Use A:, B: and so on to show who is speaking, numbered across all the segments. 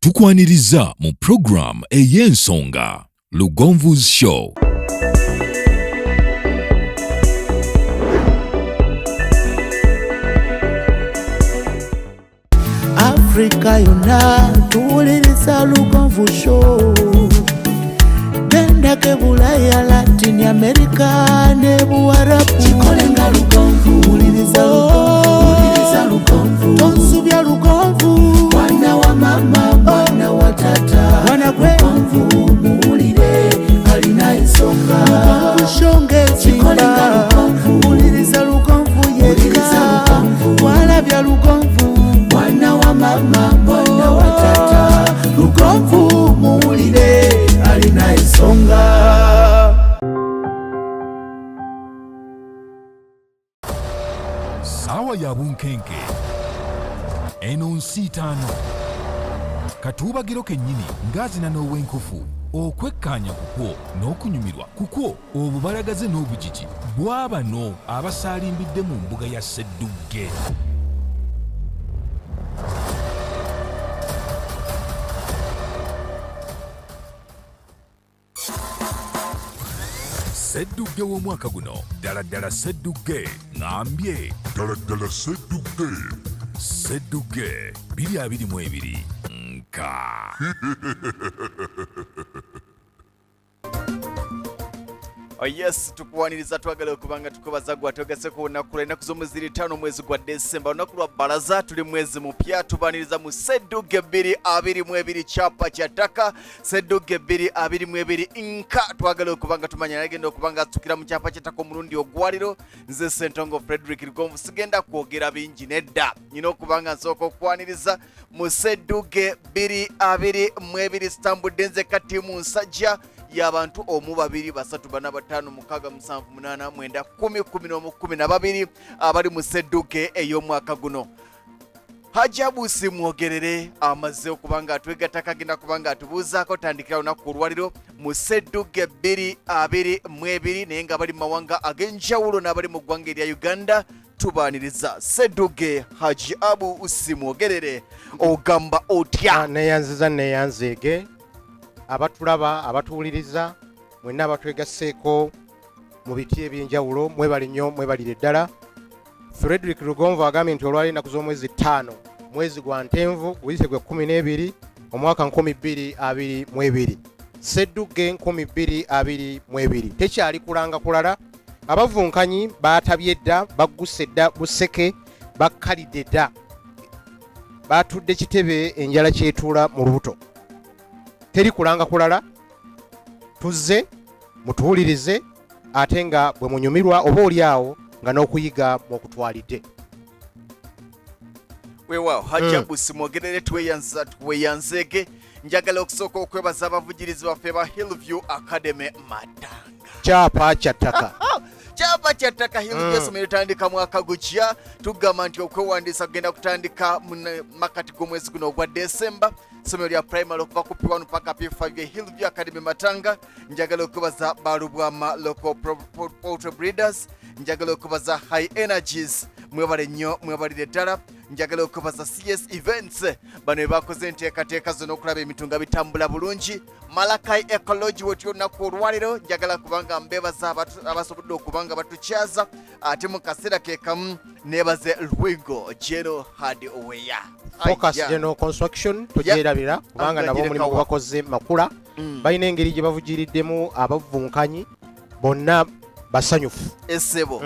A: tukwaniriza mu program ey'ensonga Lugonvu's Show.
B: Africa yonna tuwuliriza Lugonvu Show. Genda ke Bulaya, Latin America ne Buarabu. Chikolenga Lugonvu, wuliriza Lugonvu. Tonsubya Lugonvu, mwana wa mama, mwana wa tata. Mwana gwe Lugonvu, muwulire alina ensonga. Lugonvu shonge chikolenga Lugonvu, wuliriza Lugonvu yeka. Walabya Lugonvu, mwana wa mama, mwana wa tata. Lugonvu muwulire alina ensonga.
A: Sawa ya bunkenke eno nsi ttaano katuubagiro kennyini ng'azina n'ow'enkufu okwekkanya kukwo n'okunyumirwa kukwo obubalagaze n'obugigi bw'abano abasaalimbidde mu mbuga ya Sseddugge. Sseddugge w'omwaka guno ddala Sseddugge ngambye ddala Sseddugge 2022 nka
C: Oh yes, tukuwaniriza twagala okubanga tukubaza gwa togese ku lunaku lw'ennaku z'omwezi 5 mwezi gwa Desemba olunaku lwa balaza tuli mwezi mupya tubaniriza mu Sseddugge 2022 chapa kya ttaka Sseddugge 2022 nka twagala okubanga tumanya nagenda okubanga tukira mu chapa ky'ettaka omulundi ogwaliro nze Ssentongo Frederick Lugonvu sigenda kwogera bingi nedda nyina okubanga nsooka okwaniriza mu Sseddugge 2022 sitambudde nze katiimu nsajja y'abantu omu babiri basatu bana batano mukaga musanvu munana mwenda 10 abali mu Sseddugge ey'omwaka guno. Hajabu simwogerere amaze okubanga atwegatta kagenda kubanga atubuuzaako tandikira lunaku olwaliro mu Sseddugge 2022 naye nga bali mu mawanga ag'enjawulo n'abali mu ggwanga erya Uganda tubaaniriza Sseddugge. Hajabu simwogerere ogamba otya?
D: Neyanzeege abatulaba abatuwuliriza mwenna abatwegasseeko mu biti eby'enjawulo mwebali nnyo mwebalire ddala. Frederick Lugonvu agambye nti olwali ennaku z'omwezi 5 mwezi gwa Ntenvu guyise gwe 12 omwaka 2022 Sseddugge 2022 tekyali kulanga kulala. Abavunkanyi batabye dda bagguse dda buseke bakkalidde dda batudde kitebe enjala kyetuula mu lubuto. Teri kulanga kulala, tuzze mutuwulirize ate nga bwe munyumirwa oba oliawo nga n'okuyiga mwokutwalidde.
C: Weewaawo Hajabu simwogerere tweyanzeege njagala okusooka okwebaza abavugirizi baffe ba Hillview Academy Matanga.
D: Kyapa kya ttaka.
C: Kyapa kya ttaka Hillview essomero litandika mwaka gukya tugamba nti okwewandiisa kugenda kutandika mu makati g'omwezi guno ogwa Desemba. Somero lya primary okuva ku P1 mpaka P5 ya Hillview Academy Matanga. Njagala okubaza Balubwama local poultry breeders, njagala okubaza High Energies mwebale nnyo mwebalire ddala, njagala okubaza CS Events bano bakoze enteekateeka zonna okulaba emitunga bitambula bulungi. Malakai Ecology wetyo olunaku olwaliro njagala kubanga mbebaza abasobodde okubanga batukyaza ate mu kaseera ke kamu nebaze Lwingo General Hardware
D: Focus General Construction tujerabira kubanga nabo mulimu bakoze makula balina engeri gye bavugiriddemu abavunkanyi bonna basanyufu essebo.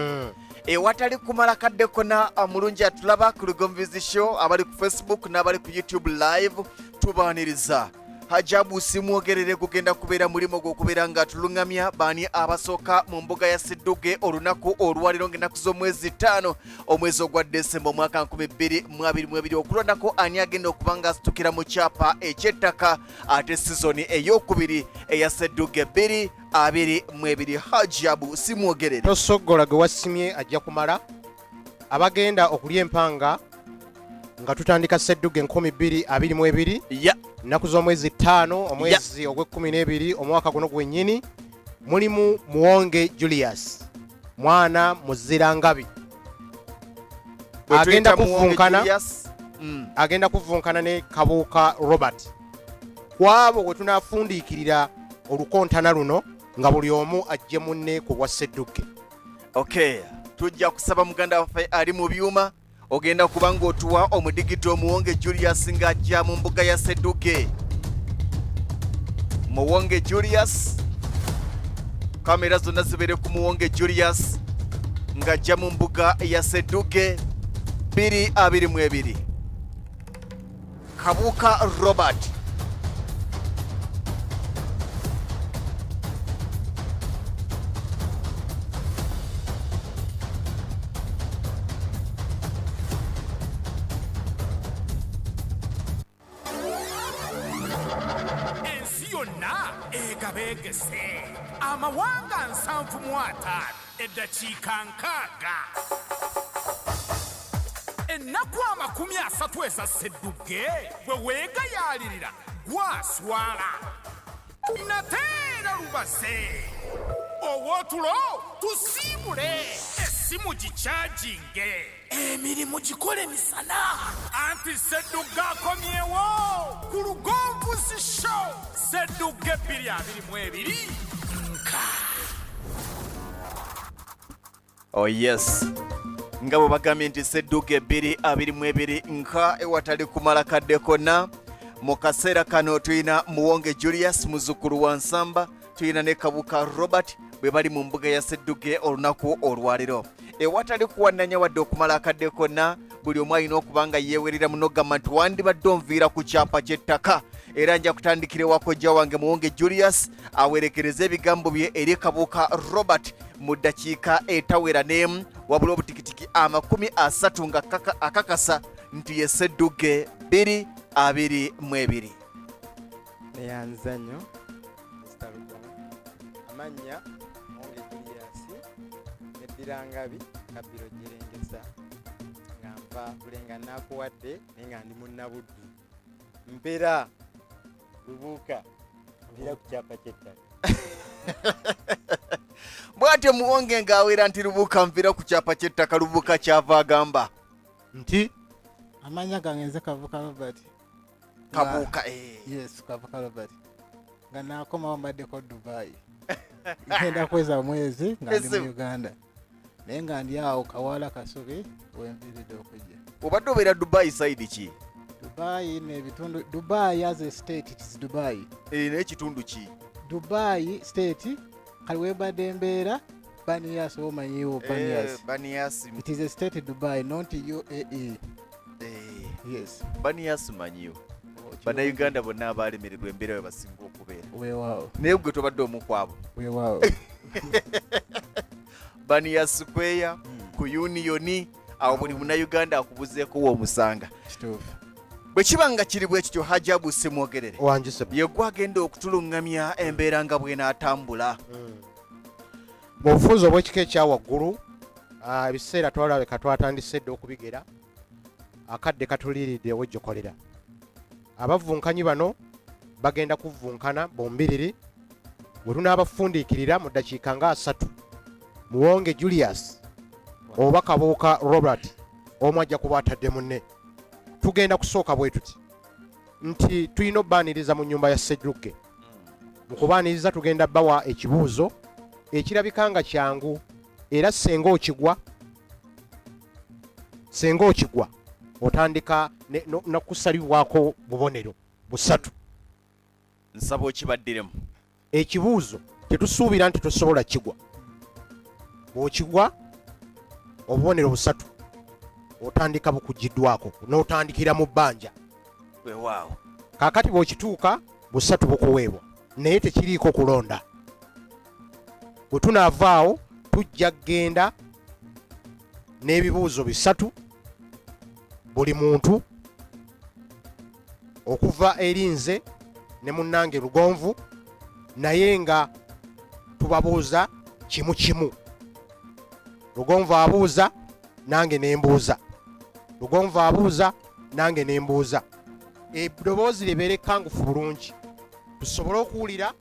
C: Ewatali kumala kadde kona mulungi atulaba ku Lugonvu's Show abali ku Facebook n'abali ku YouTube live tubaaniriza. Hajabu simwogerere kugenda kubeera mulimo gw'okubeera nga tulungamya baani abasooka mu mbuga ya Sseddugge olunaku olwaliro ng'ennaku z'omwezi 5 omwezi ogwa Desemba omwaka 2022 okulondako ani agenda okubanga asitukira mu kyapa eky'ettaka ate sizoni ey'okubiri eya Sseddugge 2022. Hajabu simwogerere
D: tosoggola gwe wasimye ajja kumala abagenda okulya empanga nga tutandika Sseddugge 2022 nnaku z'omwezi 5 omwezi ogw'e12 omwaka guno gwennyini mulimu Muwonge Julius mwana muzira ngabi agenda kuvunkana ne Kabuuka Robert kwabo gwe tunaafundiikirira olukontana luno nga buli omu ajje munne ku bwa Sseddugge.
C: Okay, tujja kusaba muganda waffe ali mu byuma ogenda kuba ng'otuwa omudigito Muwonge Julius ng'ajja mu mbuga ya Sseddugge. Muwonge Julius, kamera zonna zibeere ku Muwonge Julius ng'ajja mu mbuga ya Sseddugge 2022. Kabuuka Robert,
E: begese amawanga 75 eddakiika 6 ennaku 30 eza Sseddugge bwe weegayaalirira gwaswala nateera lubase owootulo tusiibule essimu gikyajinge emirimu gikole misana anti Sseddugge akomyewo ku Lugonvuzi show Sseddugge 2022 nka.
C: Oh yes, nga bwe bagambye nti Sseddugge 2022 nka ewatali kumala kadde konna. Mu kaseera kano tulina Muwonge Julius muzzukulu wa Nsamba, tulina ne Kabuuka Robert bwe bali mu mbuga ya Sseddugge olunaku olwaliro. Ewatali kuwannanya wadde okumala akadde konna, buli omu alina okuba nga yeewerera muno gamba nti wandibadde onviira ku kyapa ky'ettaka. Era nja kutandikira ewa kojja wange Muwonge Julius awerekereza ebigambo bye eri Kabuuka Robert mu ddakiika etawera n'emu, wabula obutikitiki 30 nga akakasa nti ye Sseddugge 2022.
F: Neyanzanyo amanya Muwonge Julius neddirangabi kabiro girengesa nga nva bulenga nakuwadde naye nga ndi munnabuddu mpera lubuuka nvira ku kyapa ky'ettaka.
C: Bw'atyo Muwonge ng'awera nti lubuuka nvira ku kyapa ky'ettaka. Lubuuka kyava agamba
G: nti amanya gange nze Kabuuka Robert.
C: Kabuuka
G: Yes, Kabuuka Robert nga nakomawo mbaddeko Dubai ngenda kweza mwezi nga ndi mu Uganda naye nga ndi awo Kawala Kasubi wenviiridde okujja.
C: Obadde obeera Dubai side ki?
G: Dubai n'ebitundu Dubai as a state, it is Dubai.
C: N'ekitundu ki?
G: Dubai state kali webadde embeera Banias omanyiwo Banias.
C: Banias.
G: It is a state Dubai, not UAE. Yes.
C: Banias manyiwo. Bannayuganda bonna abaalemererwa embeera we basinga okubeera.
G: Weewaawo.
C: Naye gwe tobadde omu kwabo.
G: Weewaawo.
C: Banias kweya ku Union awo buli munnayuganda akubuzeeko w'omusanga.
G: Kituufu.
C: Bwe kiba nga kiri bwe kityo Hajabu Semwogerere ye gwe agenda okutulungamya embeera nga bw'enaatambula.
D: Mu bufuzi obw'ekika ekya waggulu ebiseera twalabika twatandise dde okubigera akadde katuliiridde ewejjokolera. Abavunkanyi bano bagenda kuvvunkana bombiriri bwe tunaabafundiikirira mu ddakiika nga 3. Muwonge Julius oba Kabuuka Robert omu ajja kuba atadde munne. Tugenda kusooka bwe tuti nti tulina obbaaniriza mu nnyumba ya Sseddugge. Mu kubaaniriza tugenda bawa ekibuuzo ekirabika nga kyangu era senga okigwa otandika n'okusalibwako bubonero 3.
C: Nsaba okibaddiremu.
D: Ekibuuzo tetusuubira nti tosobola kigwa. Bw'okigwa obubonero 3 otandika bukugiddwako n'otandikira mu bbanja.
C: Weewaawo.
D: Kaakati bw'okituuka 3 bukuweebwa naye tekiriiko kulonda. Bwe tunaavaawo tujja kgenda n'ebibuuzo 3 buli muntu okuva eri nze ne munnange Lugonvu, naye nga tubabuuza kimu kimu. Lugonvu abuuza nange ne mbuuza, Lugonvu abuuza nange ne mbuuza. Eddoboozi libeere ekkangufu bulungi tusobole okuwulira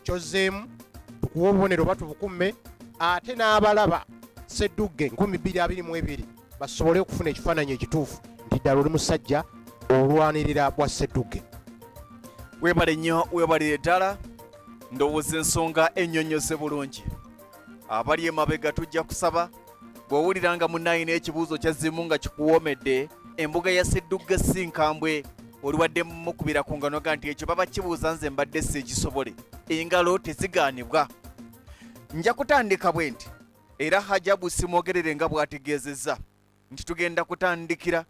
D: kyozzeemu, tukuwa obubonero oba tubukumme, ate n'abalaba Sseddugge 2022 basobole okufuna ekifaananyi ekituufu nti ddala oli musajja olwanirira bwa Sseddugge.
C: Webale nnyo webalire ddala ndowooza ensonga ennyonnyose bulungi. Abali emabega tujja kusaba bw'owulira nga munnayina ekibuuzo kyazimu nga kikuwoomedde embuga ya Sseddugge si nkambwe oliwadde mukubira ku nganoga nti ekyo baba kibuuza nze mbadde seekisobole engalo tezigaanibwa. Nja kutandika bwe nti era Hajabu simwogerere nga bw'ategeezezza nti tugenda kutandikira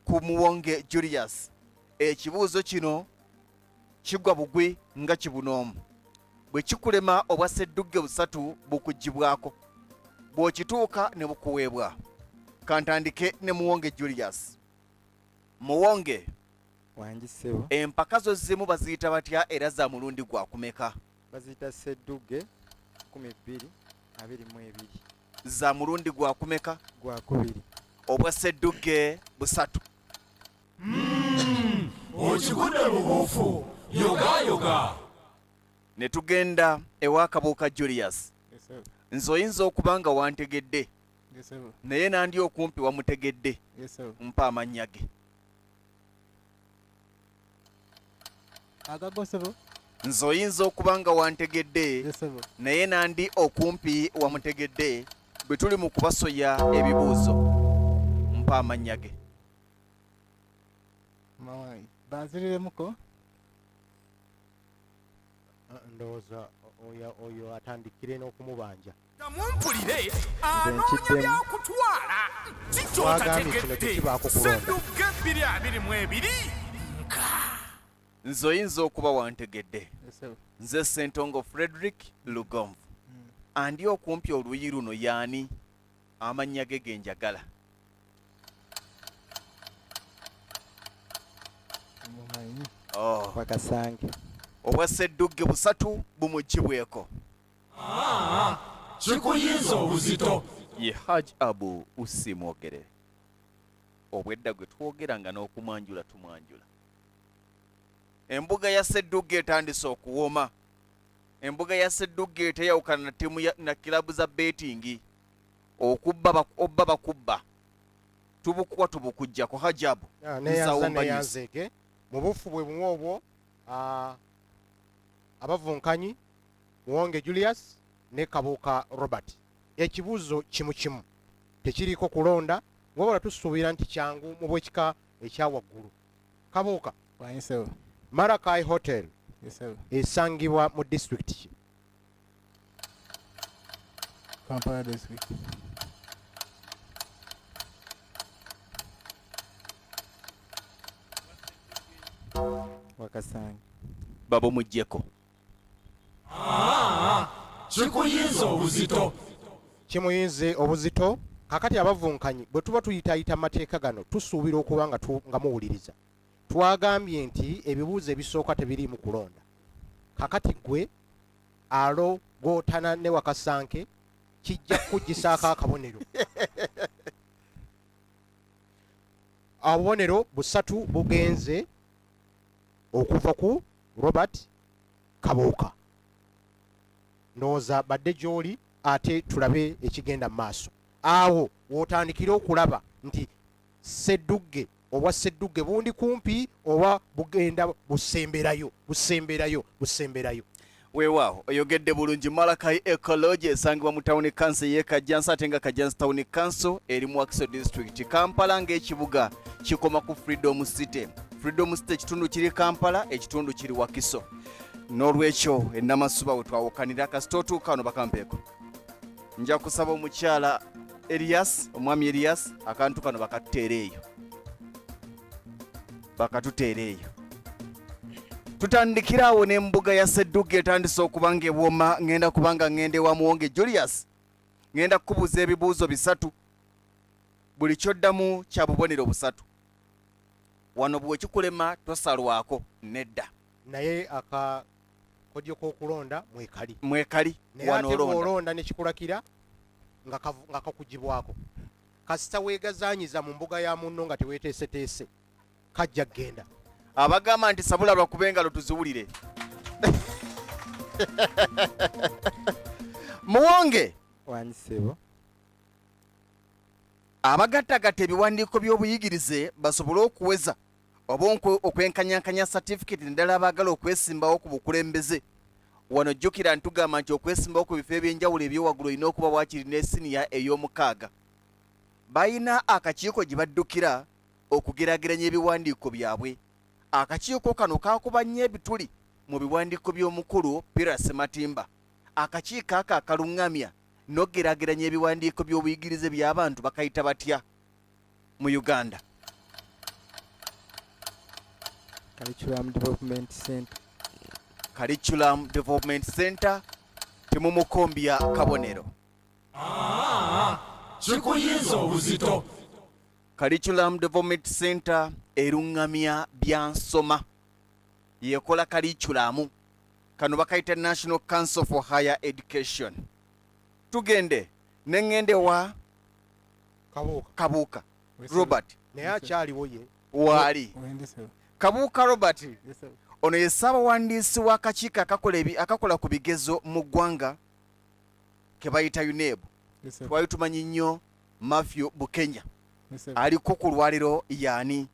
C: ku Muwonge Julius. Ekibuuzo kino kigwa bugwi nga kibunoomu. Bwe kikulema obwa Sseddugge busatu bukugibwako, bw'okituuka ne bukuweebwa. Kantandike ne Muwonge Julius. Muwonge,
F: Wangisebo.
C: empaka zo zimu baziyita batya era za mulundi gwa kumeka?
F: Baziyita Sseddugge 1222.
C: Za mulundi gwa kumeka?
F: Gwa kubiri.
C: Obwa Sseddugge busatu.
E: Okigudde bubuufu yoga
C: Ne tugenda ewa Kabuuka Julius.
G: Yes, sir.
C: Nze oyinza okuba nga wantegedde
G: Yes, sir.
C: naye nandi okumpi wamutegedde.
G: Yes, sir.
C: Mpa amannya ge.
G: Agagosebo.
C: Nze oyinza okuba nga wantegedde
G: Yes, sir.
C: naye nandi okumpi wamutegedde bwe tuli mu kubasoya ebibuuzo. Mpa amannya ge.
G: Mawai. Banziriremuko.
D: Ndowooza oyo atandikire n'okumubanja.
E: mumpulire anoonya byakutwala
D: Twagambye kino tekibaako kulonda.
E: Sseddugge 2022
C: Nze oyinza okuba wantegedde.
G: Yes, sir.
C: Nze Ssentongo Frederick Lugonvu. Andi okumpi oluyi luno yaani? Amannya ge ge njagala.
G: Mumanyi.
C: Oh.
F: Wakasange.
C: Obwa Sseddugge busatu bumugibweko.
E: kikuyinza obuzito
C: Ye Hajabu usimwogerere. Obwedda gwe twogeranga n'okumwanjula tumwanjula. Embuga ya Sseddugge etandise okuwooma. Embuga ya Sseddugge teyawukana na ttiimu na kilabu za betingi. Obba bakubba. Tubukuwa tubukujjako Hajabu.
D: Neyanza neyanzege mu bufu bwe bumwe obwo abavunkanyi Muwonge Julius ne Kabuuka Robert. Ekibuuzo kimu kimu tekiriiko kulonda wabula tusuubira nti kyangu mu bwekika ekyawaggulu. Kabuuka,
G: Wanyisebo.
D: Marakai Hotel
G: Yes, sir.
D: esangibwa mu district ki?
G: Kampala district.
F: Wakasange.
C: Babo mujjeko.
E: kikuyinza obuzito
D: Kimuyinze obuzito. Kakati abavunkanyi bwe tuba tuyitayita amateeka gano tusuubira okuba nga muwuliriza. Twagambye nti ebibuuzo ebisooka tebiriimu kulonda. Kakati gwe alo gw'otana ne Wakasanke kijja kugisaako akabonero. Obubonero busatu bugenze okuva ku Robert Kabuuka. Ndowooza badde gy'oli ate tulabe ekigenda mu maaso. Awo w'otandikira okulaba nti Sseddugge obwa Sseddugge bundi kumpi oba bugenda busemberayo.
C: Weewaawo oyogedde bulungi. Malakai Ecology esangibwa mu Town Council y'e Kajansi ate nga Kajansi Town Council eri mu Wakiso District. Kampala ng'ekibuga kikoma ku Freedom City. Freedom City ekitundu kiri Kampala, ekitundu kiri Wakiso. N'olwekyo ennamasuba we twawukanira kasita otuuka wano bakampeeko. Nja kusaba omukyala Elias, omwami Elias, akantu kano bakatuteera eyo. Tutandikira awo n'embuga ya Sseddugge etandise okuba ng'ebwoma. Ngenda kubanga ngende wa Muwonge Julius. Ngenda kukubuuza ebibuuzo bisatu. Buli kyoddamu kya bubonero busatu. Wano bwe kikulema tosalwako nedda.
D: Naye akakodyo k'okulonda
C: Mwekali
D: naye
C: wano
D: ate
C: olonda.
D: bw'olonda ne kikulakira nga kakugibwako. Kasita weegazaanyiza mu mbuga ya munno nga teweeteeseteese kajja genda.
C: Abagamba nti sabula lwakube engalo tuziwulire. Muwonge.
F: Wanyisebo.
C: Abagattagatta ebiwandiiko by'obuyigirize basobole okuweza oba okwenkanyankanya certificate naddala abaagala okwesimbawo ku bukulembeze. Wano jjukira ntugamba nti okwesimbawo ku bifo ebyenjawulo ebyowaggulu olina okuba waakiri ne siniya ey'omukaaga. Balina akakiiko gye baddukira okugeraageranya ebiwandiiko byabwe. Akakiiko kano kaakuba nnyo ebituli mu biwandiiko by'omukulu Pirasi Matimba. Akakiiko ako akaluŋŋamya n'ogeraageranya ebiwandiiko by'obuyigirize by'abantu bakayita batya mu Uganda?
F: Curriculum Development Center.
C: Curriculum Development Center temumukombya kabonero.
E: Kikuyinza obuzito.
C: Curriculum Development Center eruŋŋamya byansoma. Yekola curriculum. Kano bakayita National Council for Higher Education. Tugende neŋŋende wa Kabuuka Robert
D: naye akyaliwo ye
C: waali Kabuuka Robert. Ono ye ssaabawandiisi w'akakiiko akakola ku bigezo mu ggwanga ke bayita UNEB. Twali tumanyi nnyo Matthew Bukenya. Aliko ku lwaliro yaani?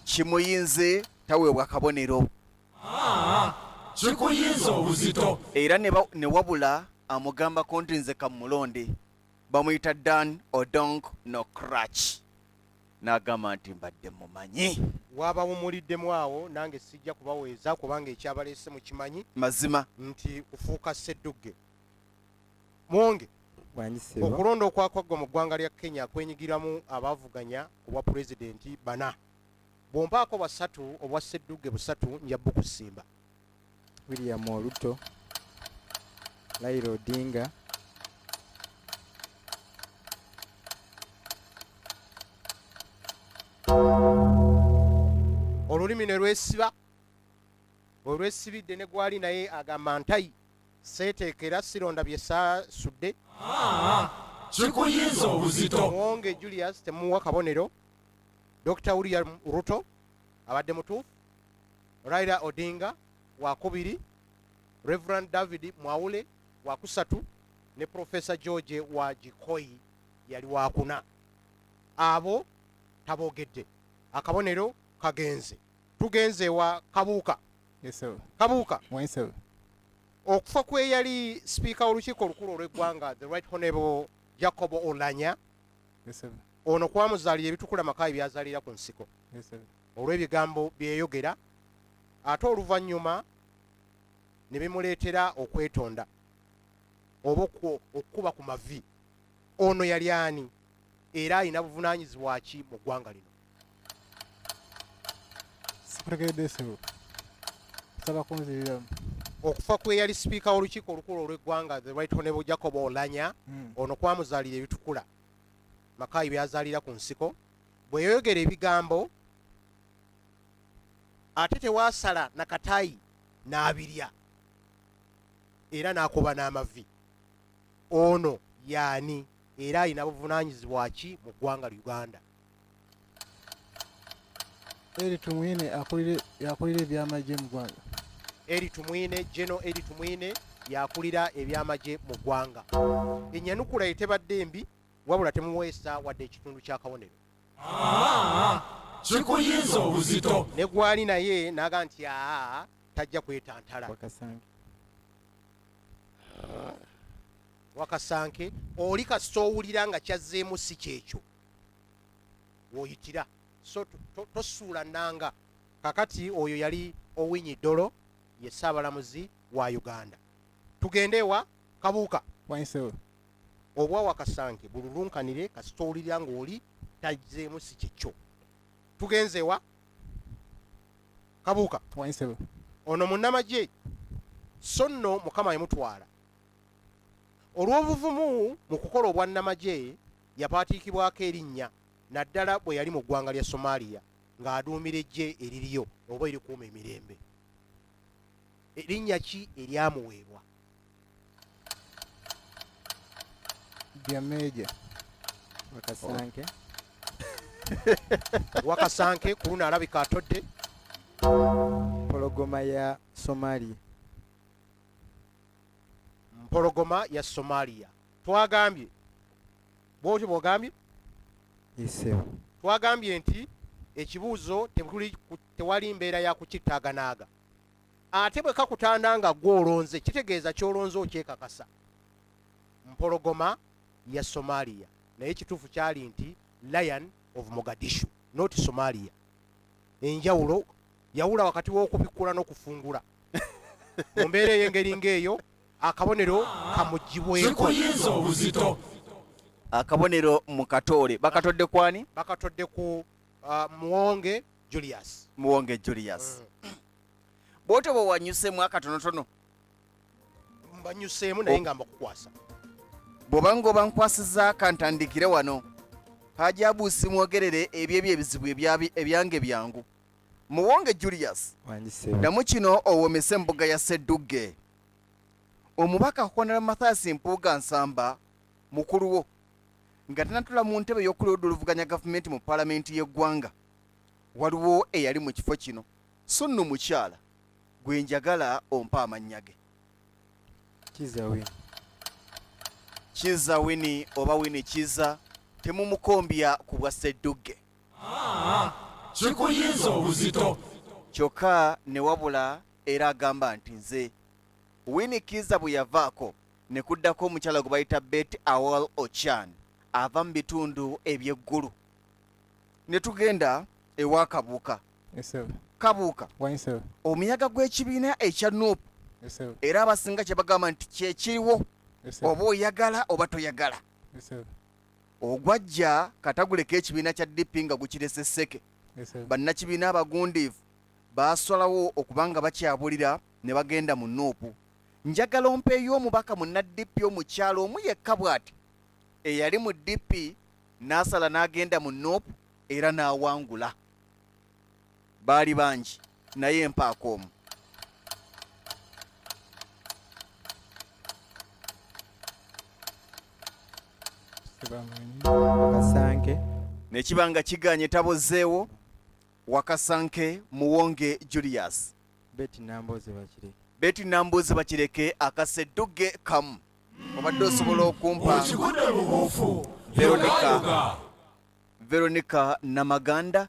C: Kimuyinze taweebwa kabonero.
E: Kikuyinza obuzito.
C: Era ne wabula amugambako nti nze kamulonde. Bamuyita Dan Odong no Crutch. N'agamba nti mbadde mumanyi.
D: Wabawumuliddemu awo nange sijja kubaweeza kubanga ekyabaleese mu kimanyi.
C: Mazima
D: nti kufuuka Sseddugge. Mwonge okulonda okwakwagwa mu ggwanga lya Kenya kwenyigiramu abaavuganya ku bwa pulezidenti bana. Bw'ompaako basatu obwa Sseddugge busatu nja bukusimba.
F: William Oluto, Raila Odinga,
D: olulimi ne lwesiba olwesibidde ne gwali naye agamba ntayi seeteekera sironda bye saasudde.
E: Kikuyinza obuzito.
D: Mwonge Julius temuwa kabonero. Dr. William Ruto abadde mutuufu. Raila Odinga wakubiri. Reverend David Mwaule wakusatu ne Professor George wa Gikoyi yali wakuna. Abo taboogedde. Akabonero kagenze. Tugenze wa Kabuuka.
G: Yes sir.
D: Kabuuka.
G: Yes sir.
D: Okufa kwe yali Speaker olukiiko olukulu olw'eggwanga the Right Honorable Jacob Olanya.
G: Yes sir.
D: Ono kwamuzaalira ebitukula makaayi byazaalira ku nsiko.
G: Yes sir.
D: Olw'ebigambo byeyogera ate oluvannyuma ne bimuleetera okwetonda oba okukuba ku mavi. Ono yali ani era alina buvunaanyizibwa ki mu ggwanga lino?
G: Sitegedde sebo. Saba kunziriramu.
D: Okufa kwe yali Speaker olukiiko olukulu olw'eggwanga the Right Honorable Jacob Olanya. Ono kwamuzaalira ebitukula makaayi byazaalira ku nsiko. Bwe yayogera ebigambo ate tewaasala na kataayi n'abirya era n'akuba n'amavi. Ono yaani era alina buvunaanyizibwa ki mu ggwanga Uganda?
G: Eri tumwine yakulira ebyamagye mu ggwanga.
D: Eri tumwine General Eri tumwine yakulira ebyamagye mu ggwanga. Ennyanukula etebadde mbi wabula temuweesa wadde ekitundu kya kabonero.
E: Kikuyinza obuzito.
D: Ne gwali naye n'aga nti tajja kwetantala. Wakasanke oli kasita owulira nga kyazzeemu si kyekyo w'oyitira so tosuula nnanga. Kakati oyo yali Owinyi Dolo ye Ssaabalamuzi wa Uganda. Tugende wa Kabuuka. Obwa Wakasanke bululunkanire kasita owulira ng'oli tazzeemu si kyekyo. Tugenze wa Kabuuka. Ono munnamagye so nno Mukama yamutwala. Olw'obuvumu mu kukola obwannamagye yapaatiikibwako erinnya naddala bwe yali mu ggwanga lya Somalia ng'aduumira eggye eririyo oba erikuuma emirembe. Erinnya ki eryamuweebwa?
G: Byameja.
F: Wakasanke.
D: Wakasanke ku luno alabika atodde.
F: Mpologoma ya Somalia.
D: Mpologoma ya Somalia. Twagambye bwotyo bwogambye
F: Isebo.
D: twagambye nti ekibuuzo tewali mbeera ya kukittaaganaaga ate bwe kakutanda nga gw'olonze kitegeeza ky'olonze okyekakasa mpologoma ya Somalia naye ekituufu kyali nti Lion of Mogadishu not Somalia. Enjawulo yawula wakati w'okubikkula n'okufungula mu mbeera ey'engeri ng'eyo akabonero kamugibweko
E: Kikuyinza obuzito.
C: Akabonero mu Katole bakatodde kwani?
D: Bakatodde ku Muwonge Julius.
C: Muwonge Julius. Bwotyo bwe wanyusemu akatonotono
D: mbanyuseemu naye nga mbakukwasa
C: bw'oba ng'oba nkwasizza akantandikire wano Hajabusi mwogerere ebyo ebizibu ebyange byangu. Muwonge Julius ddamu kino owomese embuga ya Sseddugge. Omubaka Honora Mathias Mpuuga Nsamba mukulu wo nga tanatula mu ntebe y'okulonda oluvuganya gavumenti mu paalamenti y'eggwanga waliwo eyali mu kifo kino so nno mukyala gwe njagala ompa amannya ge. Kiza Wini oba Wini Kiza temumukombya ku bwa Sseddugge.
E: Kikuyinza obuzito.
C: Kyokka ne wabula era agamba nti nze Wini Kiza bwe yavaako ne kuddako omukyala gwe bayita Betty Awal Ochan ava mu bitundu eby'eggulu. Ne tugenda ewa Kabuuka. Kabuuka omuyaga gw'ekibiina ekya Nuupu era abasinga kye bagamba nti kyekiriwo oba oyagala oba toyagala. Ogwajja kataguleko ekibiina kya DP nga gukirese sseke. Bannakibiina abagundiivu baasalawo okubanga bakyabulira ne bagenda mu Nuupu. Njagala ompeeyo omubaka munna DP omukyalo omu yekka bw'ati eyali mu DP n'asala n'agenda mu Nuupu era n'awangula. Baali bangi naye empaako omu.
F: Kasanke
C: Nekibanga kiganye tabozeewo Wakasanke Muwonge Julius. Betty Namboze bakireke akaseddugge kamu. Obadde osobola okumpa Veronica Namaganda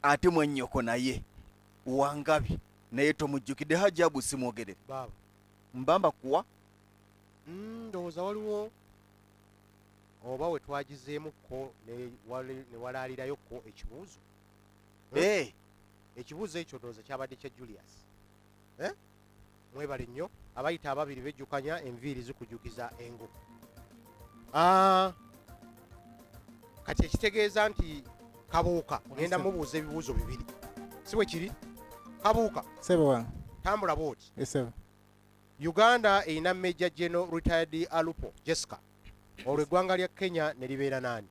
C: ate mwennyoko naye Wangabi naye tomujjukidde Hajabu simwogerere.
D: Baba
C: Mbamba kuwa
D: ndowooza waliwo oba we twagizeemukko ne walaalirayokko ekibuuzo. Ekibuuzo ekyo ndowooza kyabadde kya Julius. Mwebale nnyo abayita ababiri bejjukanya enviiri zikujukiza engo. Kati ekitegeeza nti Kabuuka ngenda mubuuza ebibuuzo bibiri si bwe kiri. Kabuuka tambula bwoti. Uganda erina Major General retired Alupo Jessica. Olwo eggwanga lya Kenya ne libeera nani?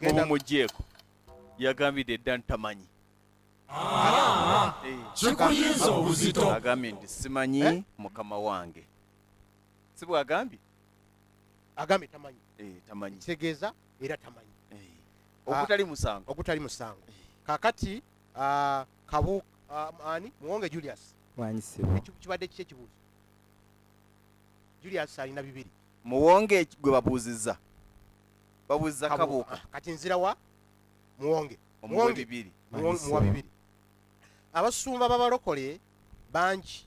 C: mumugyeko yagambidde dda ntamanyi.
E: Kikuyinza obuzito.
C: Agambye nti simanyi mukama wange. Si bwagambye?
D: Agambye tamanyi.
C: Tamanyi.
D: Kitegeeza era tamanyi.
C: Ogutali musango.
D: Ogutali musango. Kakati Kabuuka ani Muwonge Julius. Kibadde kiki ekibuuzo? Julius alina bibiri.
C: Muwonge gwe babuuzizza. Babuuzizza Kabuuka.
D: Kati nzira wa Muwonge.
C: Muwonge bibiri.
D: Muwa bibiri. Abasumba b'abalokole bangi.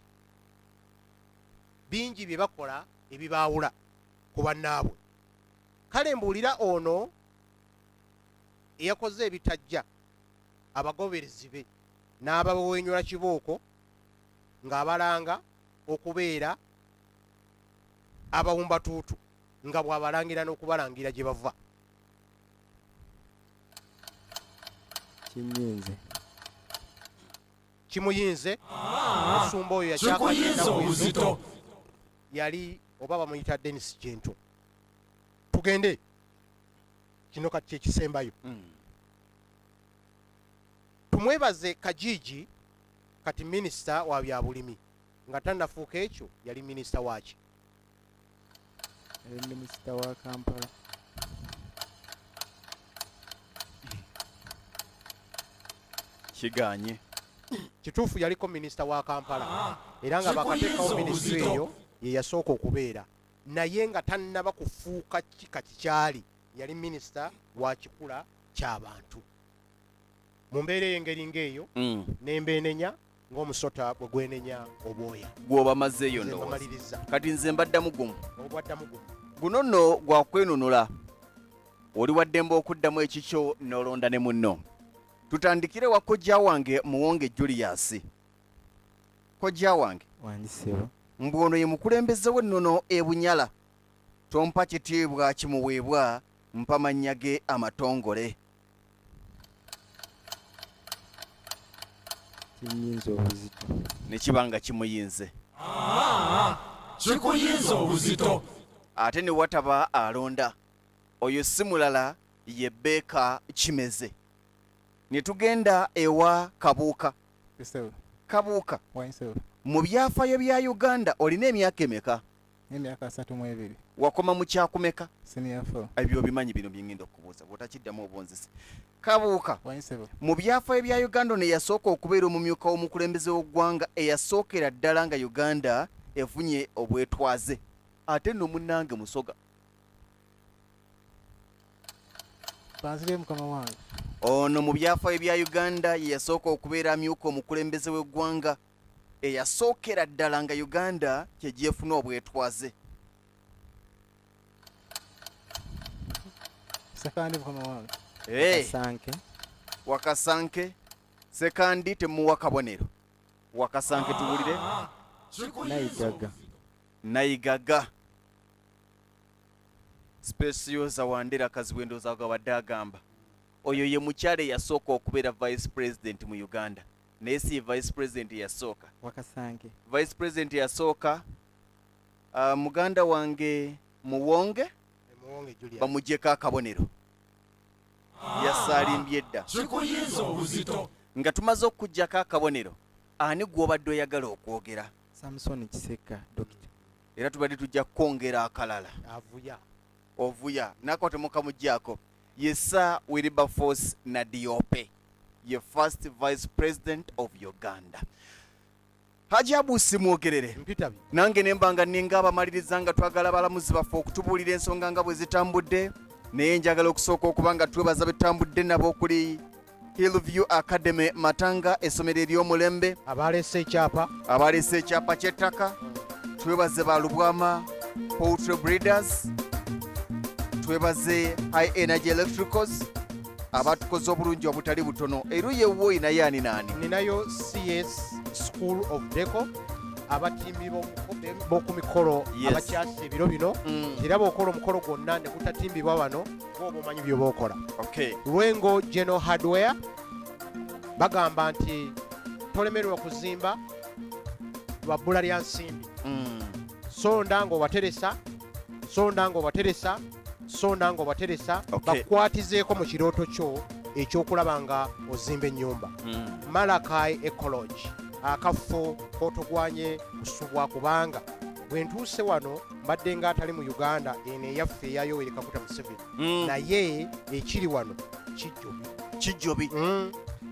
D: Bingi bye bakola ebibaawula ku bannaabwe. Kale mbuulira ono eyakoze ebitajja abagoberezi be n'abawenyula kibooko ng'abalanga okubeera abawumbatuutu nga bw'abalangira n'okubalangira gye bava. Kimuyinze omusumba oyo
E: Kikuyinza
D: yali oba bamuyita Dennis Kintu. Tugende kino kati kyekisembayo. Tumwebaze Kajiji kati minisita wa byabulimi nga tannafuuka ekyo yali minisita waaki?
F: Minisita wa Kampala.
C: Kiganye.
D: kituufu yaliko minisita wa Kampala era nga bakateekawo minisitule eyo ye yasooka okubeera naye nga tannaba kufuuka kika kikyali yali minisita wa kikula ky'abantu mu mbeera ey'engeri ng'eyo n'embeenenya ng'omusota bwe gwenenya obwoya
C: gw'obamazeeyo ndowooza kati nze mbaddamu gumu guno nno gwa kwenunula oli waddembe okuddamu ekikyo n'olonda ne munno tutandikire wa kojja wange Muwonge Julius kojja wange
F: Wandisebo
C: mbwono ye mukulembeze w'ennono ebunyala tompa kitiibwa kimuweebwa mpa mannya ge amatongole
F: kinyinza obuzito
C: ne kibanga kimuyinze
E: kikuyinza obuzito
C: ate ne wataba alonda oyo si mulala ye Beeka Kimeze ne tugenda ewa Kabuuka Kabuuka mu byafaayo bya Uganda olina emyaka emeka
G: emyaka 32
C: wakoma mu kyakumeka
G: senior 4
C: ebyo bimanyi bino byengenda okubuuza bw'otakiddamu obwonzisi Kabuuka mu byafaayo bya Uganda ne yasooka okubeera omumyuka w'omukulembeze w'eggwanga eyasookera ddala nga Uganda efunye obwetwaze ate nno munnange Musoga
G: banzire mukama wange
C: ono mu byafaayo bya Uganda ye yasooka okubeera amyuka omukulembeze w'eggwanga eyasookera ddala nga Uganda kyegyefuna obwetwaze
G: sekandi mukama wange
F: Sanke
C: Wakasanke sekandi temuwa kabonero Wakasanke tuwulire Nayigaga Specioza Wandera Kaziwendo zaga wadde agamba oyo ye mukyale yasooka okubeera vice president mu Uganda naye si vice president yasooka
F: Wakasanke
C: vice president yasooka muganda wange Muwonge bamuggyeko akabonero yasaalimbye dda
E: kikuyinza obuzito
C: nga tumaze okuggyako akabonero ani gw'obadde oyagala okwogera
F: Samson Kiseka dokita
C: era tubadde tujja kwongera akalala ovuya nako temukamuggyako ye Sir Wilberforce Nadiope ye first vice president of Uganda Haji Abusi mwogerere nange nembanga ninga abamaliriza nga twagala balamuzi baffe okutubuulira ensonga nga bwe zitambudde naye njagala okusooka okubanga twebaza betambudde nabo okuli Hillview Academy Matanga essomero ery'omulembe
D: abaleese ekyapa ky'ettaka twebaze balubwama Poultry Breeders twebaze High Energy Electricals abatukoze obulungi obutali butono eruye woyi naye ani nani ninayo CS School of Deco abatimbi b'oku mikolo abakyasa ebiro bino era bw'okola omukolo gwonna ne gutatimbibwa bano bw'oba omanyi by'oba okola Lwengo General Hardware bagamba nti tolemerwa kuzimba lwa bbula lya nsimbi sonda ng'obateresa bakwatizeeko mu kirooto kyo ekyokulaba nga ozimba ennyumba Malakai Ecology akafo kotogwanye kusubwa kubanga bwe ntuuse wano mbadde nga atali mu Uganda eno eyaffe eya Yoweri Kaguta Museveni naye ekiri wano kijjobi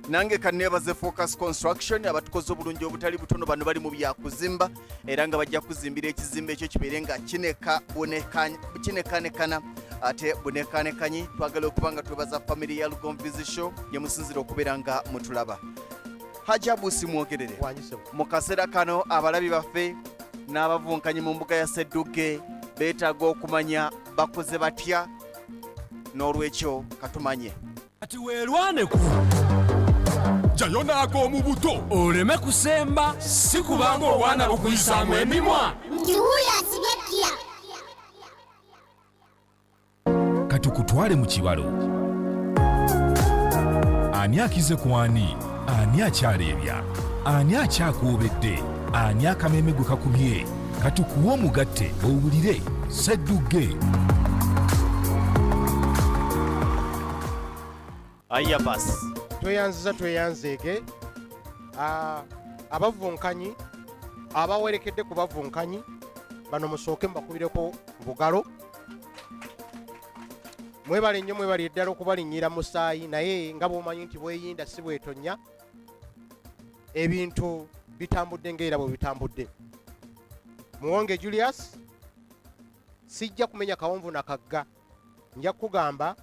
D: nange kanneebaze Focus Construction abatukoze obulungi obutali butono bano bali mu byakuzimba era nga bajja kuzimbira ekizimbe ekyo kibeere nga kinekanekana ate bunekanekanyi twagala okuba nga twebaza family ya Lugomvizi Show ye musinzira okubeera nga mutulaba Haji Abusi mwogerere mu kaseera kano abalabi baffe n'abavunkanyi mu mbuga ya Sseddugge beetaaga okumanya bakoze batya n'olwekyo katumanye
E: ati weerwaneku jayo naago mu buto oleme kusemba si kubanga obwana bukuyisaamu emimwa
A: katukutwale mu kibalo ani akize ku ani ani akyaleebya ani akyakuobedde ani akameme gwe kakubye katukuwa omugatte owulire Sseddugge
C: aya basi
D: tweyanzeege abavunkanyi abawerekedde ku bavunkanyi bano musooke mbakubireko bugalo mwebale nnyo mwebali eddala okubalinnyira musaayi naye nga bw'omanyi nti bweyinda si bwetonya ebintu bitambudde ng'era bwe bitambudde. Muwonge Julius, sijja kumenya kawonvu na kagga, nja kugamba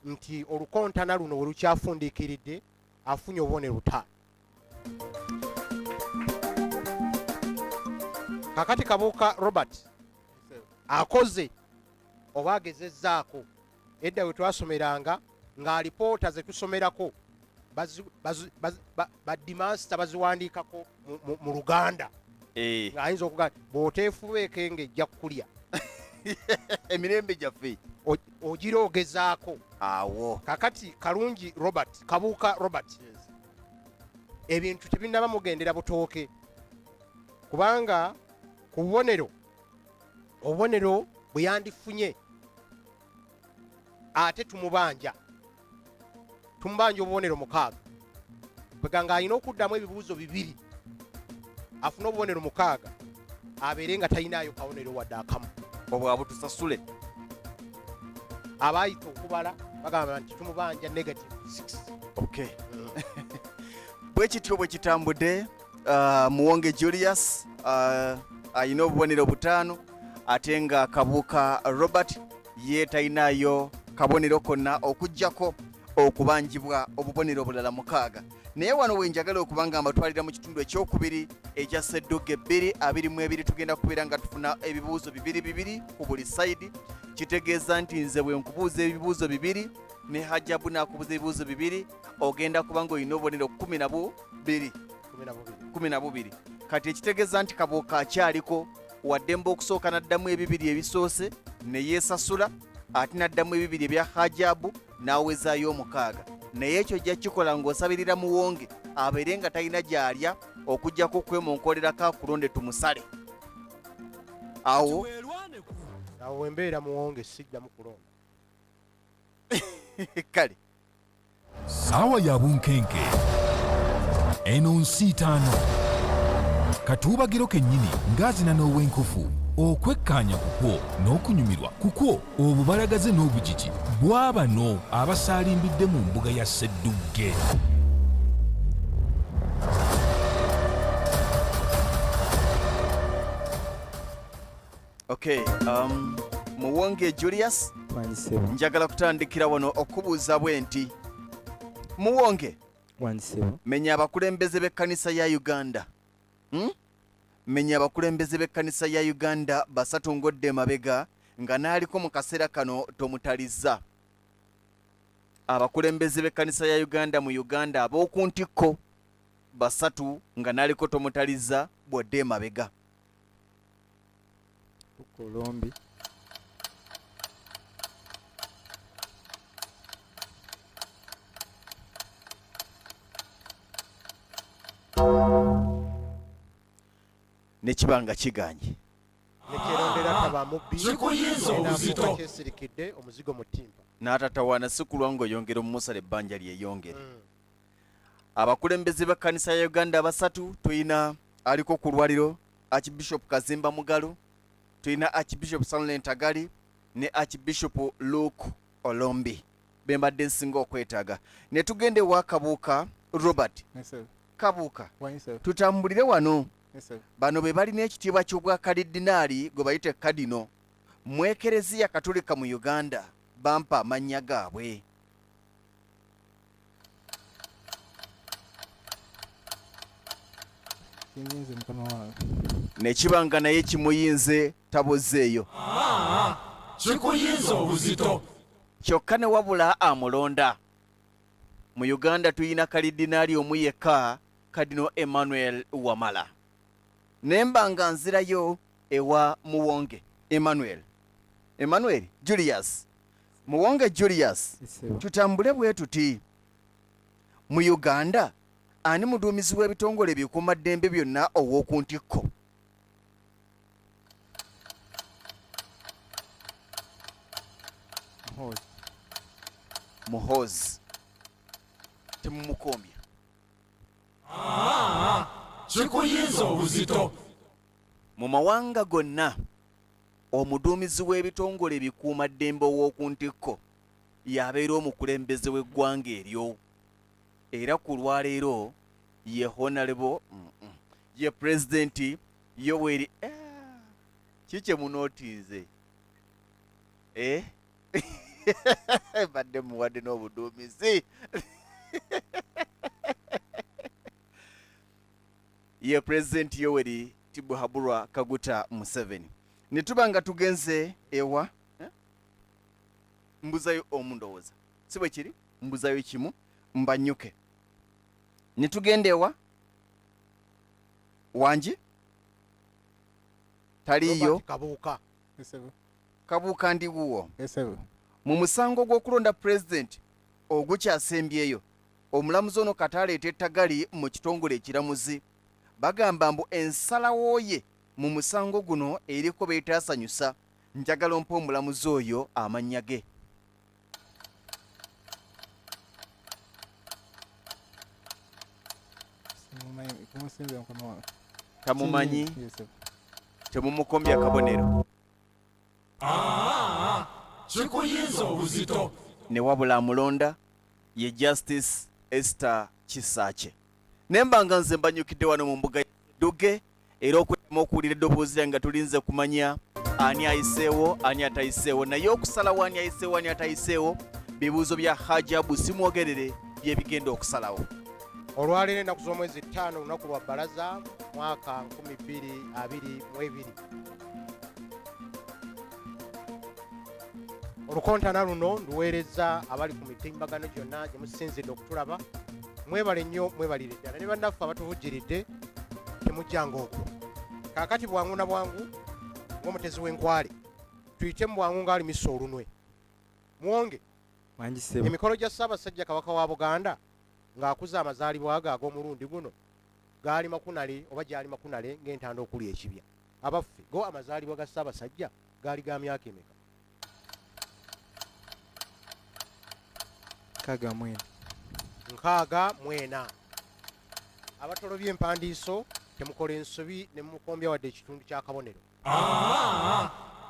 D: nti olukontana luno we lukyafundiikiridde afunye obubonero 5. Kakati Kabuuka Robert akoze oba agezezzaako. Edda we twasomeranga ng'alipoota ze tusomerako baddimansita baziwandiikako mu Luganda. Ng'ayinza okugamba bw'oteefubeeke ng'ejja kukulya
C: emirembe gyaffe
D: ogira ogezaako.
C: awo
D: Kakati Kalungi Robert, Kabuuka Robert, ebintu tebinnaba mugendera butooke, kubanga ku obubonero bwe yandifunye ate tumubanja obubonero 6, bweganga alina okuddamu ebibuuzo 2 afune obubonero 6 abeere nga talinaayo kabonero wadde akamu.
C: obwabu tusasule.
D: Abaayita okubala bagamba nti tumubanja -6.
C: Okay. bwe kityo bwe kitambudde. Muwonge Julius ayina obubonero 5 ate nga Kabuuka Robert ye talinayo kabonero konna okujjako okubanjibwa obubonero bulala 6. Naye wano wenjagala okubanga mbatwalira mu kitundu ekyokubiri ekya Sseddugge 2-22 tugenda kubeera nga tufuna ebibuuzo 2 ku buli sayidi. Kitegeeza nti nze bwe nkubuuza ebibuuzo 2 ne Hajjabu n'akubuuza ebibuuzo 2 ogenda kubanga olina obubonero 12. Kati ekitegeeza nti Kabuuka akyaliko waddemba okusooka n'addamu 2 ebisoose ne yeesasula ate n'addamu 2 ebya Hajjabu n'awezaayo 6. Naye ekyo jja kikola ng'osabirira Muwonge abeere nga talina gy'alya okuggyako kwemonkolerako akulonde tumusale. Awo
D: embeera Muwonge sijja mukulonda.
C: kale
A: Saawa ya bunkenke eno nsi 5 katuubagiro kennyini ng'azina n'ow'enkofu okwekkaanya kukwo n'okunyumirwa kukwo obubalagaze n'obugigi bw'abano abasaalimbidde mu mbuga ya Sseddugge.
C: Okay, Muwonge Julius, njagala kutandikira wano okubuuza bwe nti Muwonge, menya abakulembeze b'ekkanisa ya Uganda. Menya abakulembeze b'ekkanisa ya Uganda 3 ngodde mabega nga naaliko mu kaseera kano tomutalizza. Abakulembeze b'ekkanisa ya Uganda mu Uganda ab'oku ntikko 3 nga naaliko tomutalizza bwodde mabega.
F: Kolombi,
C: nekibanga kiganye
D: nekyerondera taba mubbi
E: Kikuyinza obuzito.
D: kyesirikidde omuzigo mu ttimpa.
C: n'atatawaana si kulwa ng'oyongera omumusala ebbanja lyeyongere. Abakulembeze b'ekkanisa ya Uganda 3 tuyina aliko ku lwaliro Archbishop Kazimba Mugalo, tuyina Archbishop Silent Agali ne Archbishop Luke Olombi bembadde nsinga okwetaaga. Ne tugende wa Kabuuka Robert. Kabuuka tutambulire wano. Bano be balina ekitiibwa ky'obwa kalidinaali gwe bayita kadino mu Ekereziya Katolika mu Uganda bampa amannya gaabwe. Nekibanga naye kimuyinze tabozzeeyo.
E: Kikuyinza obuzito.
C: Kyokka ne wabula amulonda. Mu Uganda tuyina kalidinaali omu yekka, Kadino Emmanuel Wamala. Nemba nga nzirayo ewa Muwonge Emmanuel Julius. Muwonge Julius, tutambule bwe tuti. Mu Uganda ani muduumizi w'ebitongole bikuumaddembe byonna ow'oku ntikko? Muhoozi temumukombya.
E: Kikuyinza obuzito.
C: Mu mawanga gonna omuduumizi w'ebitongole ebikuumaddembe ow'oku ntikko yabeera omukulembeze w'eggwanga eryo, era ku lwaleero ye honorable ye president Yoweri kiche munotize badde muwadde n'obuduumizi ye president Yoweri Tibuhaburwa Kaguta Museveni. Ne tuba nga tugenze ewa mbuzayo omundowooza si bwe kiri mbuzayo kimu mbanyuke ne tugenda ewa wangi taliyo kabuuka ndi wuwo mu musango gw'okulonda president ogukyasembyeyo omulamuzi ono kati aleeta ettagali mu kitongole ekiramuzi bagamba mbu ensalawo ye mu musango guno eriko beetaasanyusa njagala mpa omulamuzi oyo amannya ge. Kamumanyi temumukombya kabonero
E: kikuyinza obuzito
C: ne wabula amulonda ye Justice Esther Kisaache. Nembanga nze mbanyukidde wano mu mbuga Dugge era okwema okuwulira eddoboozi lyange nga tulinze kumanya ani ayiseewo ani atayiseewo naye okusalawo ani ayiseewo ani atayiseewo bibuuzo bya Hajabu simwogerere bye bigenda okusalawo.
D: Olwaleero ennaku z'omwezi 5 olunaku lwa bbalaza mwaka 2022 olukontana luno nduweereza abali ku mitimbagano gyonna gye musinzidde okutulaba mwebale nnyo mwebalire ddala ne bannaffe abatuvujjiridde temujjanga okwo kaakati bwangu na bwangu ng'omutezi w'enkwale tuyite mu bwangu ng'ali misa olunwe mwonge emikolo gya Ssaabasajja Kabaka wa Buganda ng'akuza amazaalibwa ge ag'omulundi guno gaali makunale oba gyali makunale ng'entanda okuli ekibya abaffe go amazaalibwa ga Ssaabasajja gaali ga myaka emeka? nkaaga mwena. Abatolobya empandiiso temukola ensobi ne mumukombya wadde ekitundu kya kabonero.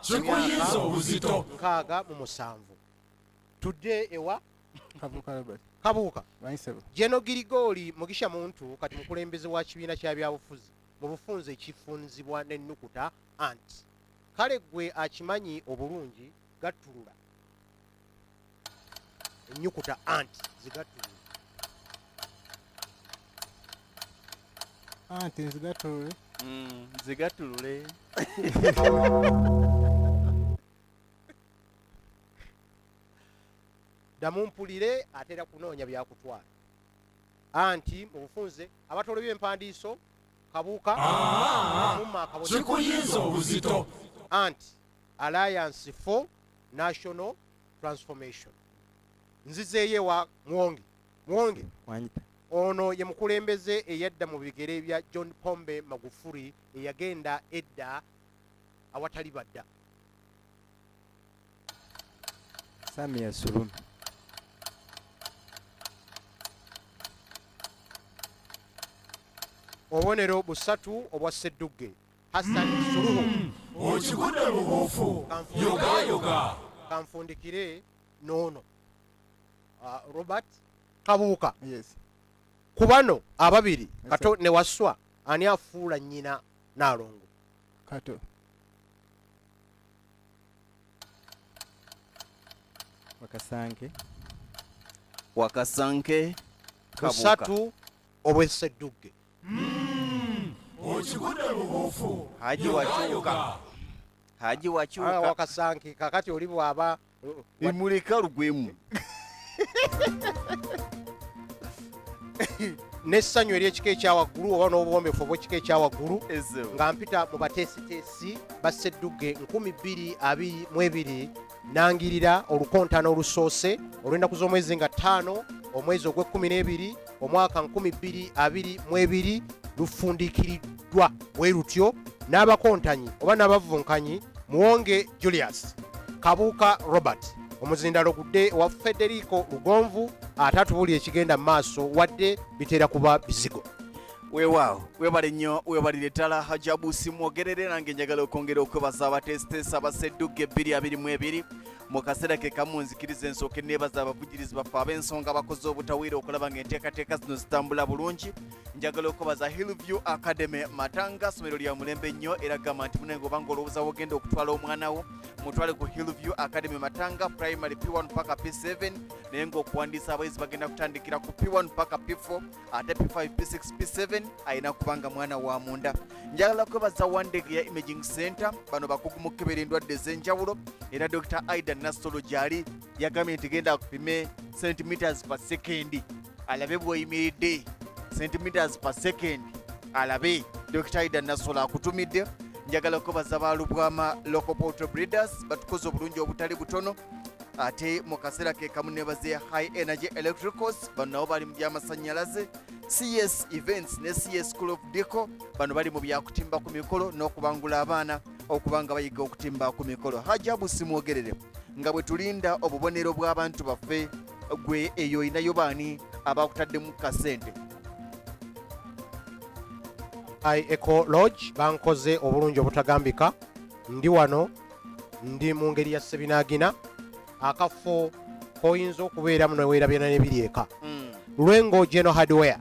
E: Kikuyinza obuzito.
D: Nkaaga mu 7 tudde ewa Kabuuka Jeno Girigoli Mugisha Muntu kati mukulembeze wa kibiina kya byabufuzi mu bufunze ekifunzibwa n'ennukuta anti kale gwe akimanyi obulungi gattulula ennyukuta anti zigattulula
G: anti zigattulule
C: zigattulule
D: damumpulire atera kunoonya byakutwala anti mu bufunze abatolobya empandiiso Kabuuka
E: kikuyinza obuzito
D: anti Alliance for National Transformation. Nzizeeyo wa mwonge ono ye mukulembeze eyadda mu bigere bya John Pombe Magufuli eyagenda edda awatali badda.
F: Samia Suluhu
D: obubonero busatu obwa Sseddugge Hassan Suluhu
E: okigudde lubuufu yoga
D: kanfundikire noono Robert Kabuuka.
G: Yes.
D: Kubano ababiri kato ne waswa ani afuula nnyina Nalongo
G: kato
C: Wakasanke
D: busatu obwe Sseddugge
E: okigudde lubuufu
C: Haji wakyuka
D: Wakasanke kakati oli bwaba
C: imuleka lugwemu
D: n'essanyu ery'ekika ekyawaggulu oba n'obuwombeefu obw'ekika ekyawaggulu nga mpita mu bateesiteesi ba Sseddugge 2022 nangirira olukontana olusoose olw'ennaku z'omwezi nga 5 omwezi ogw'e12 omwaka 2022 lufundikiriddwa bwe lutyo n'abakontanyi oba n'abavunkanyi Muwonge Julius, Kabuuka Robert, omuzindalo gudde wa Federico Lugonvu atatubuli ekigenda maaso wadde bitera kuba bizigo.
C: Weewaawo webale nnyo webalire ddala Hajabu simwogerere nange njagala okwongera okwebaza abateesiteesi aba Sseddugge 2022 mu kaseera ke kamu nzikiriza ensooka neebaza abavugirizi baffe ab'ensonga bakoze obutawiira okulaba ng'enteekateeka zino zitambula bulungi. Njagala okubaza Hillview Academy Matanga, ssomero lya mulembe nnyo era gamba nti munenge obanga olowooza wogenda okutwala omwana wo mutwale ku Hillview Academy Matanga primary P1 paka P7 naye ng'okuwandiisa abayizi bagenda kutandikira ku P1 paka P4 ate P5 P6 P7 ayina kubanga mwana wa munda. Njagala kwebaza Wandege ya Imaging Center, bano bakugu mu kukebera endwadde ez'enjawulo era Dr. Aida Nasolo gyali yagambye nti genda kupime centimeters per second alabe bw'oyimiridde centimeters per second alabe. Dr. Aida Nasolo akutumidde. Njagala kubaza Balubwama Local Poultry Breeders batukoze obulungi obutali butono ate mu kaseera ke kamu nebaze High Energy Electricals, bano nabo bali mu by'amasannyalaze. CS Events ne CS School of Deco, bano bali mu byakutimba ku mikolo n'okubangula abaana okubanga bayiga okutimba ku mikolo. Hajabu simwogerere nga bwe tulinda obubonero bw'abantu baffe, gwe eyo inayo baani abakutaddemu kasente.
D: Eco Lodge bankoze obulungi obutagambika. Ndi wano ndi mu ngeri ya sebinaagina akafo koyinza okubeeramu neweerabye n'ebiri eka. Lwengo General Hardware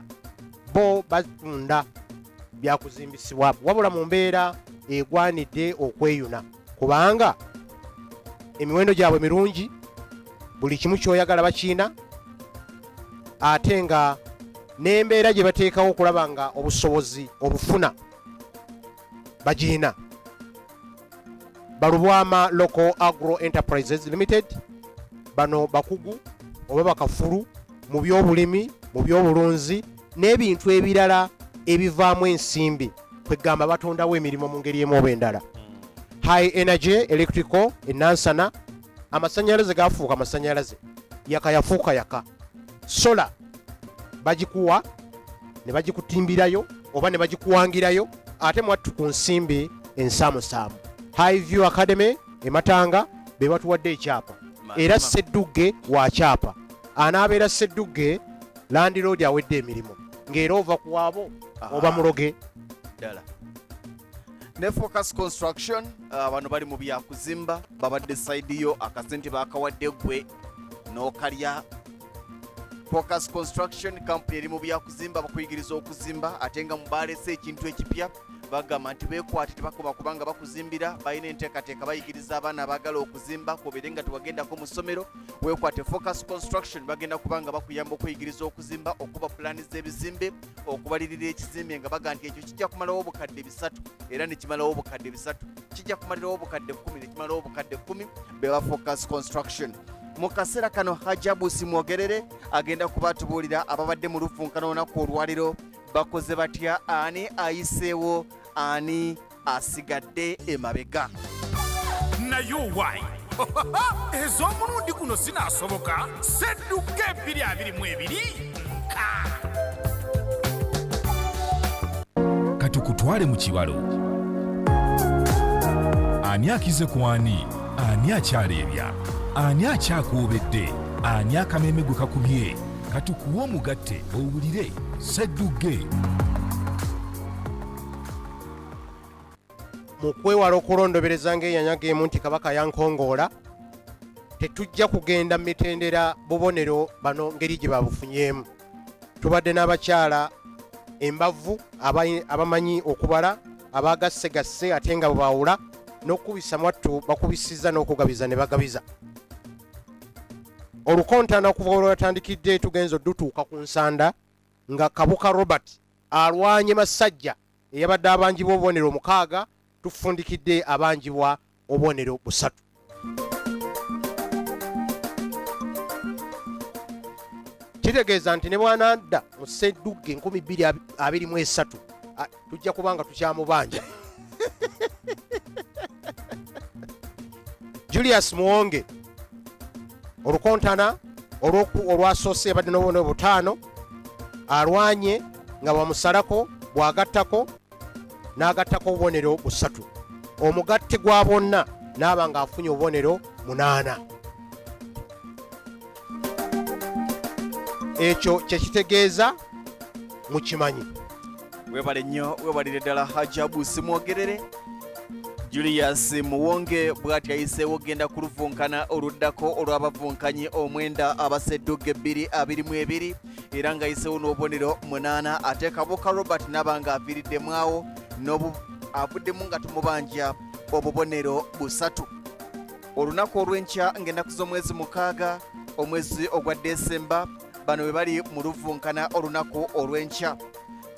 D: bo batunda byakuzimbisibwa wabula mu mbeera egwanidde okweyuna kubanga emiwendo gyabwe mirungi, buli kimu kyoyagala bakiina ate nga n'embeera gye bateekawo okulaba nga obusobozi obufuna bagiina. Balubwama Local Agro Enterprises Limited, bano bakugu oba bakafulu mu by'obulimi, mu by'obulunzi n'ebintu ebirala ebivaamu ensimbi kwegamba batondawo emirimu mu ngeri emu oba endala. High Energy Electrical enansana, amasannyalaze gafuuka amasannyalaze, yaka yafuuka yaka. Sola bagikuwa ne bagikutimbirayo oba ne bagikuwangirayo ate mwattu ku nsimbi ensaamusaamu. High View Academy ematanga be batuwadde ekyapa era Sseddugge wa kyapa. Anaabeera Sseddugge Landlord awedde emirimu ng'era ova ku waabo oba muloge
C: ddala. Ne Focus Construction, bano bali mu byakuzimba babadde side yo akasente bakawadde gwe n'okalya. Focus Construction company eri mu byakuzimba bakuyigiriza okuzimba ate nga mubalese ekintu ekipya bagamba nti beekwate tebakoba kubanga bakuzimbira balina enteekateeka bayigiriza abaana abaagala okuzimba kubeere nga tewagendako mu ssomero. Weekwate Focus Construction bagenda kubanga bakuyamba okweyigiriza okuzimba, okuba pulaani z'ebizimbe, okubalirira ekizimbe nga baga nti ekyo kijja kumalawo obukadde 3 era ne kimalawo obukadde 3, kijja kumalirawo obukadde 10 ne kimalawo obukadde 10 beba Focus Construction. Mu kaseera kano Hajabu simwogerere agenda kubatubuulira ababadde mu lufunkana olunaku olwaliro bakoze batya, ani ayiseewo, ani asigadde emabega.
E: naye owaayi ez'omulundi guno sinaasoboka. Sseddugge 2022
A: katukutwale mu kibalo. Ani akize ku ani? Ani akyaleebya? Ani akyakoobedde? Ani akameme gwe kakubye? Katukuwe omugatte owulire Sseddugge.
D: mu kwewala okulondobereza ng'enyanyaga emu nti kabaka yankongoola, tetujja kugenda mu mitendera bubonero bano ngeri gye babufunyeemu. Tubadde n'abakyala embavu abamanyi okubala, abagasse ate nga bwebawula n'okubisa mwattu bakubisiza n'okugabiza ne bagabiza. Olukontana okuva olwatandikidde tugenza oddutuuka ku nsanda nga Kabuka Robert alwanye Masajja eyabadde abanjibwa obubonero 6, tufundikidde abanjibwa obubonero 3. Kitegeeza nti ne bwanadda mu Sseddugge 2023 tujja kubanga tukyamubanja. Julius Muwonge olukontana olwasoose yabadde n'obubonero 5 alwanye nga bwamusalako bwagattako n'agattako obubonero 3. Omugatte gwa bonna n'aba ng'afunye obubonero 8. Ekyo kyekitegeeza mukimanyi.
C: Webale nnyo, webalire ddala Hajabu simwogerere. Julius Muwonge bw'ati ayiseewo genda ku luvunkana oluddako olw'abavunkanyi omwenda abaseddugge 222 era ng'ayiseewo n'obubonero 8 ate Kabuka Robert n'abanga aviiriddemu awo avuddemu nga tumubanja obubonero 3. Olunaku olw'enkya ng'ennaku z'omwezi 6 omwezi ogwa Desemba bano bwe bali mu luvunkana olunaku olw'enkya.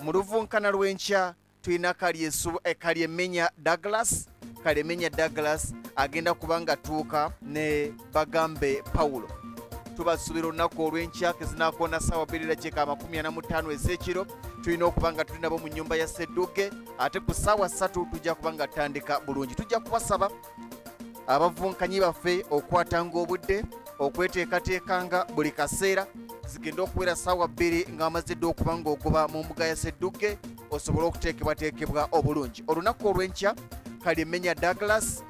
C: Mu luvunkana lw'enkya tulina Kalyemenya Douglas agenda kubanga tuuka ne Bagambe Paulo. Tubasuubira olunaku olw'enkya kezinaakona ssaawa 2:45 ez'ekiro tulina okubanga tuli nabo mu nnyumba ya Sseddugge ate ku ssaawa 3 tujja kubanga tutandika bulungi. Tujja kubasaba abavunkanyi baffe okwatanga obudde okweteekateekanga buli kaseera zigenda okubeera ssaawa 2 nga bamazidde okuba ng'ogoba mu mbuga ya Sseddugge osobole okuteekebwateekebwa obulungi. Olunaku olw'enkya Kalyemenya Douglas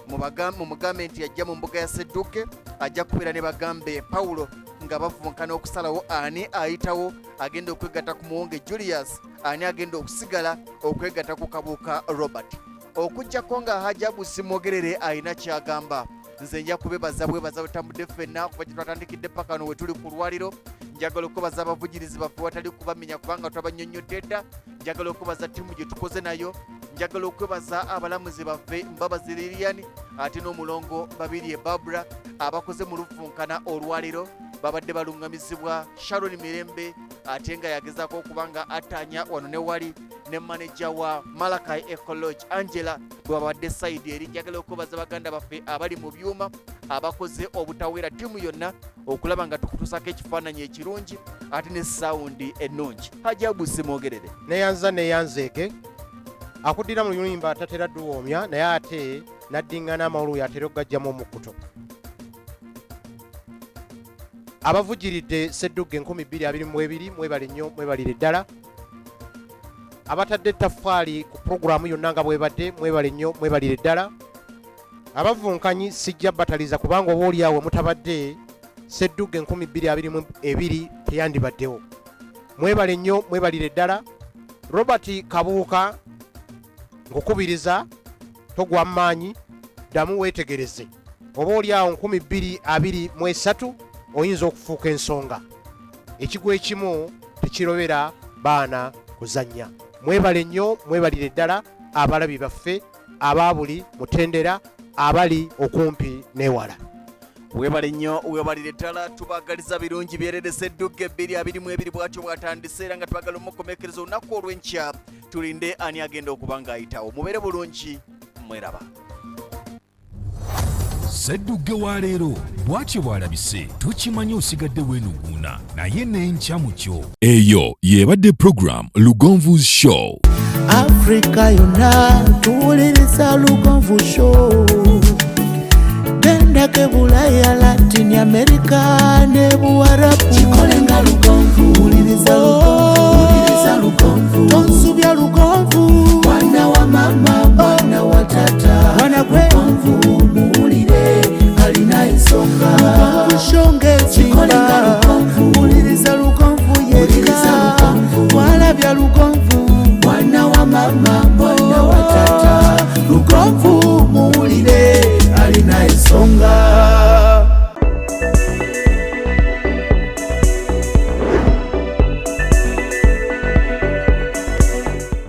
C: mugambe nti yajja mu mbuga ya Sseddugge ajja kubeera ne Bagambe Paulo nga bavunkana okusalawo ani ayitawo agenda okwegatta ku Muwonge Julius, ani agenda okusigala okwegatta ku Kabuka Robert. Okujjako nga Hajabu Simogerere alina kyagamba. Nze nja kubebaza bwebaza butambudde ffenna kuba gye twatandikidde paka wano we tuli ku lwaliro. Njagala okubaza abavugirizi baffe watali kubamenya kubanga twabannyonnyodde dda. Njagala okubaza ttiimu gye tukoze nayo. Njagala okwebaza abalamuzi baffe Mbabazi Lilian ate n'omulongo Babirye Barbara abakoze mu luvunkana olwaliro babadde balungamizibwa Sharon Mirembe ate nga yagezaako okubanga ataanya wano ne wali ne manager wa Malakai Ecology Angela bwabadde side eri. Njagala okubaza baganda baffe abali mu byuma abakoze obutawera ttiimu yonna okulaba nga tukutusako ekifaananyi ekirungi ate ne sawundi ennungi. Hajabu Simogerere
D: neyanzeege akuddira mu luyimba atatera dduwoomya naye ate naddingana amawulu yatera okugajjamu omukkuto. Abavugiridde Sseddugge 2022 mwebale nnyo mwebalire ddala. Abatadde ettaffaali ku puroguramu yonna nga bwebadde mwebale nnyo mwebalire ddala. Abavunkanyi sijja bataliza kubanga oba oliawo mutabadde Sseddugge 2022 teyandibaddewo. Mwebale nnyo mwebalire ddala. Robert Kabuuka ngukubiriza togwa maanyi ddamu weetegereze oba oliawo 2023 oyinza okufuuka ensonga. Ekigo ekimu tekirobera baana kuzannya. Mwebale nnyo mwebalire ddala abalabi baffe ababuli Mutendera abali okumpi newala.
C: Webale nnyo webalire ddala tubagaliza birungi byerere Sseddugge 222 bwatyo bwatandise era nga tubagala omukomekereza olunaku olw'enkya tulinde ani agenda okuba ng'ayitawo. Mubeere bulungi mweraba.
A: Sseddugge wa leero bw'atyo bw'alabise tukimanyi osigadde weenuguuna naye n'enkya mu kyo. Eyo y'ebadde program Lugonvu's Show.
B: Afrika yonna tuwuliriza Lugonvu Show. Genda ke Bulaya, Latin America ne Buwarabu. Chikolenga Lugonvu, wuliriza Lugonvu. Tonsubya Lugonvu. Mwana wa mama, mwana wa tata. Mwana gwe Lugonvu muwulire alina ensonga. Lugonvu shonge chikolenga